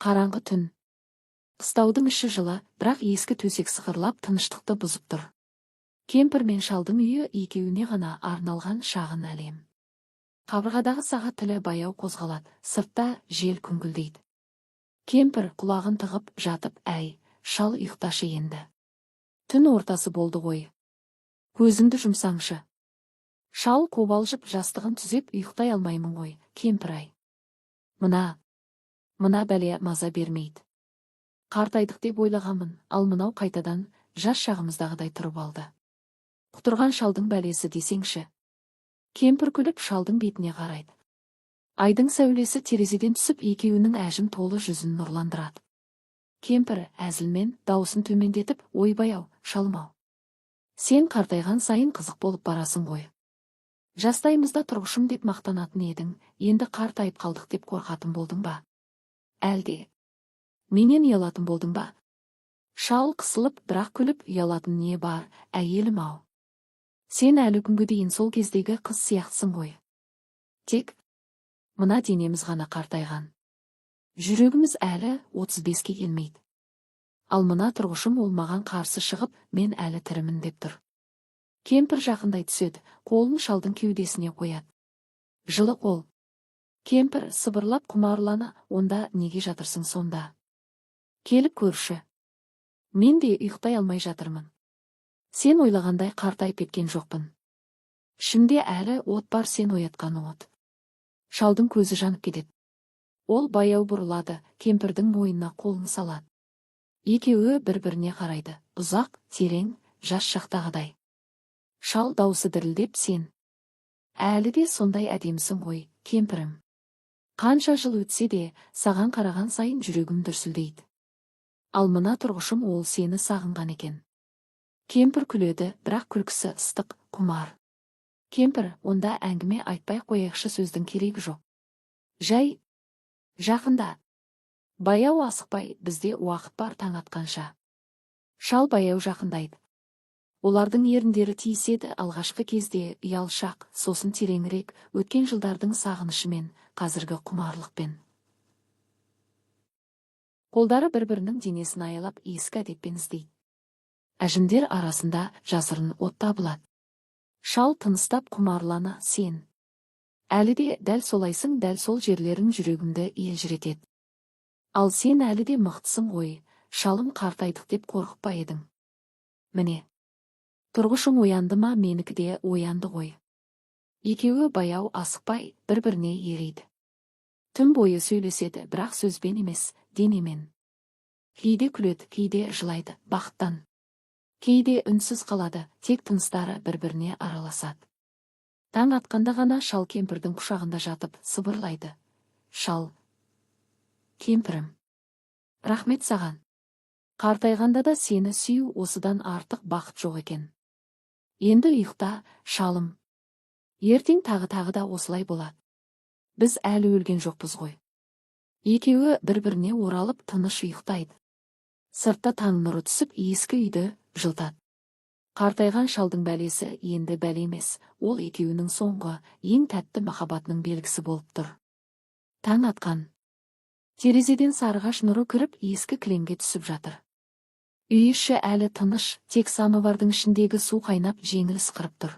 Қараңғы түн. Қыстаудың іші жылы, бірақ ескі төсек сықырлап тыныштықты бұзып тұр. Кемпір мен шалдың үйі екеуіне ғана арналған шағын әлем. Қабырғадағы сағат тілі баяу қозғалады, сыртта жел күңгілдейді. Кемпір құлағын тығып жатып, әй, шал ұйықташы енді. Түн ортасы болды ғой. Көзіңді жұмсаңшы. Шал қобалжып жастығын түзеп, ұйықтай алмаймын ғой, кемпір-ай. Мына бәле маза бермейді. Қартайдық деп ойлағанмын, ал мынау қайтадан жас шағымыздағыдай тұрып алды. Құтырған шалдың бәлесі десеңші. Кемпір күліп шалдың бетіне қарайды. Айдың сәулесі терезеден түсіп екеуінің әжім толы жүзін нұрландырады. Кемпір әзілмен даусын төмендетіп, ойбай-ау, шалым-ау. Сен қартайған сайын қызық болып барасың ғой. Жастайымызда тұрғышым деп мақтанатын едің, енді қартайып қалдық деп қорқатын болдың ба? Әлде менен ұялатын болдың ба? Шал қысылып, бірақ күліп, ұялатын не бар, әйелім-ау. Сен әлі күнге дейін сол кездегі қыз сияқтысың ғой. Тек мына денеміз ғана қартайған. Жүрегіміз әлі 35-ке келмейді. Ал мына тұрғышым ол маған қарсы шығып, мен әлі тірімін деп тұр. Кемпір жақындай түседі, қолын шалдың кеудесіне қояды. Жылы қол. Кемпір сыбырлап құмарлана, онда неге жатырсың сонда? Келіп көрші. Мен де ұйықтай алмай жатырмын. Сен ойлағандай қартайып кеткен жоқпын. Ішімде әлі от бар, сен оятқан от. Шалдың көзі жанып кетеді. Ол баяу бұрылады, кемпірдің мойнына қолын салады. Екеуі бір-біріне қарайды, ұзақ, терең, жас шақтағыдай. Шал даусы дірілдеп, сен әлі де сондай әдемісің ғой, кемпірім. Қанша жыл өтсе де, саған қараған сайын жүрегім дүрсілдейді. Ал мына тұрғышым ол сені сағынған екен. Кемпір күледі, бірақ күлкісі ыстық, құмар. Кемпір, онда әңгіме айтпай қояйықшы, сөздің керегі жоқ. Жай, жақында. Баяу асықпай, бізде уақыт бар таң атқанша. Шал баяу жақындайды. Олардың еріндері тиіседі, алғашқы кезде ұялшақ, сосын тереңірек, өткен жылдардың сағынышымен, қазіргі құмарлықпен. Қолдары бір-бірінің денесін аялап, ескі әдеппен іздейді. Әжімдер арасында жасырын от табылады. Шал тыныстап құмарлана, сен әлі де дәл солайсың, дәл сол жерлерің жүрегімді елжіретеді. Ал сен әлі де мықтысың ғой, шалым, қартайдық деп қорқып па едің? Міне, тұрғышың оянды ма, менікі де оянды ғой. Екеуі баяу асықпай бір-біріне ериді. Түн бойы сөйлеседі, бірақ сөзбен емес, денемен. Кейде күледі, кейде жылайды, бақыттан. Кейде үнсіз қалады, тек тыныстары бір-біріне араласады. Таң атқанда ғана шал кемпірдің құшағында жатып сыбырлайды. Шал, кемпірім, рахмет саған. Қартайғанда да сені сүю, осыдан артық бақыт жоқ екен. Енді ұйықта, шалым. Ертең тағы да осылай болады. Біз әлі өлген жоқпыз ғой. Екеуі бір-біріне оралып тыныш ұйықтайды. Сыртта таң нұры түсіп, ескі үйді жылтады. Қартайған шалдың бәлесі енді бәле емес, ол екеуінің соңғы, ең тәтті махаббатының белгісі болып тұр. Таң атқан. Терезеден сарғаш нұры кіріп, ескі кілемге түсіп жатыр. Үй іші әлі тыныш, тек самовардың ішіндегі су қайнап, жеңіл ысқырып тұр.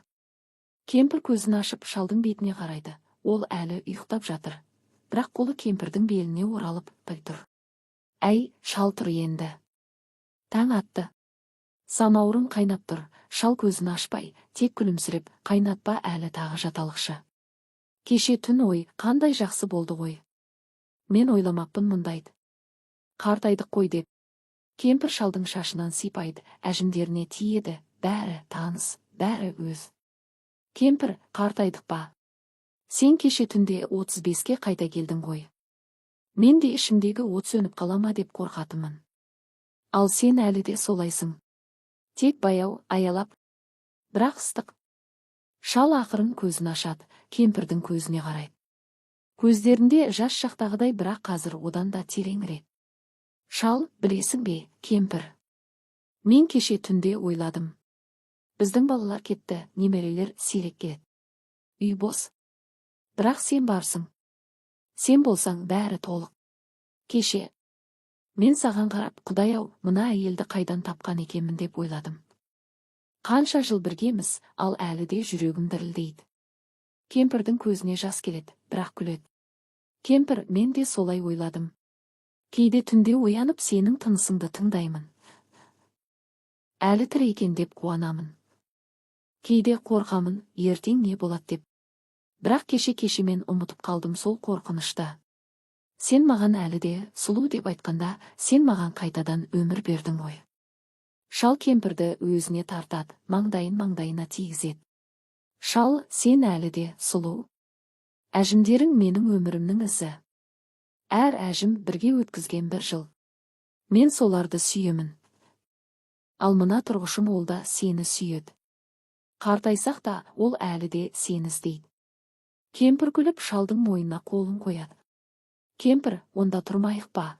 Кемпір көзін ашып шалдың бетіне қарайды. Ол әлі ұйықтап жатыр. Бірақ қолы кемпірдің беліне оралып тұр. Әй, шал, тұр енді. Таң атты. Самаурын қайнап тұр. Шал көзін ашпай, тек күлімсіреп, қайнатпа, әлі тағы жаталықшы. Кеше түн ой, қандай жақсы болды ғой. Мен ойламаппын мұндайды. Қартайдық қой деп. Кемпір шалдың шашынан сипайды, әжімдеріне тиеді, бәрі таныс, бәрі өз. Кемпір, қартайдық па? Сен кеше түнде 35-ке қайта келдің ғой. Мен де ішімдегі от сөніп қалама деп қорқатымын. Ал сен әлі де солайсың. Тек баяу, аялап, бірақ ыстық. Шал ақырын көзін ашады, кемпірдің көзіне қарайды. Көздерінде жас шақтағыдай, бірақ қазір одан да тереңірек. Шал, білесің бе, кемпір? Мен кеше түнде ойладым. Біздің балалар кетті, немерелер сирек келеді. Үй бос. Бірақ сен барсың. Сен болсаң бәрі толық. Кеше Мен саған қарап, Құдай-ау, мына әйелді қайдан тапқан екенмін деп ойладым. Қанша жыл біргеміз, ал әлі де жүрегім дірілдейді. Кемпірдің көзіне жас келеді, бірақ күледі. Кемпір, мен де солай ойладым. Кейде түнде оянып сенің тынысыңды тыңдаймын. Әлі тірі екен деп қуанамын. Кейде қорқамын, ертең не болады деп. Бірақ кеше мен ұмытып қалдым сол қорқынышта. Сен маған әлі де сұлу деп айтқанда, сен маған қайтадан өмір бердің ғой. Шал кемпірді өзіне тартады, маңдайына тигізеді. Шал, сен әлі де сұлу. Әжімдерің менің өмірімнің ізі. Әр әжім бірге өткізген бір жыл. Мен соларды сүйемін. Ал мына тұрғышым ол да сені сүйеді. Қартайсақ та ол әлі де сені іздейді. Кемпір күліп шалдың мойнына қолын қояды. Кемпір, онда тұрмайық па?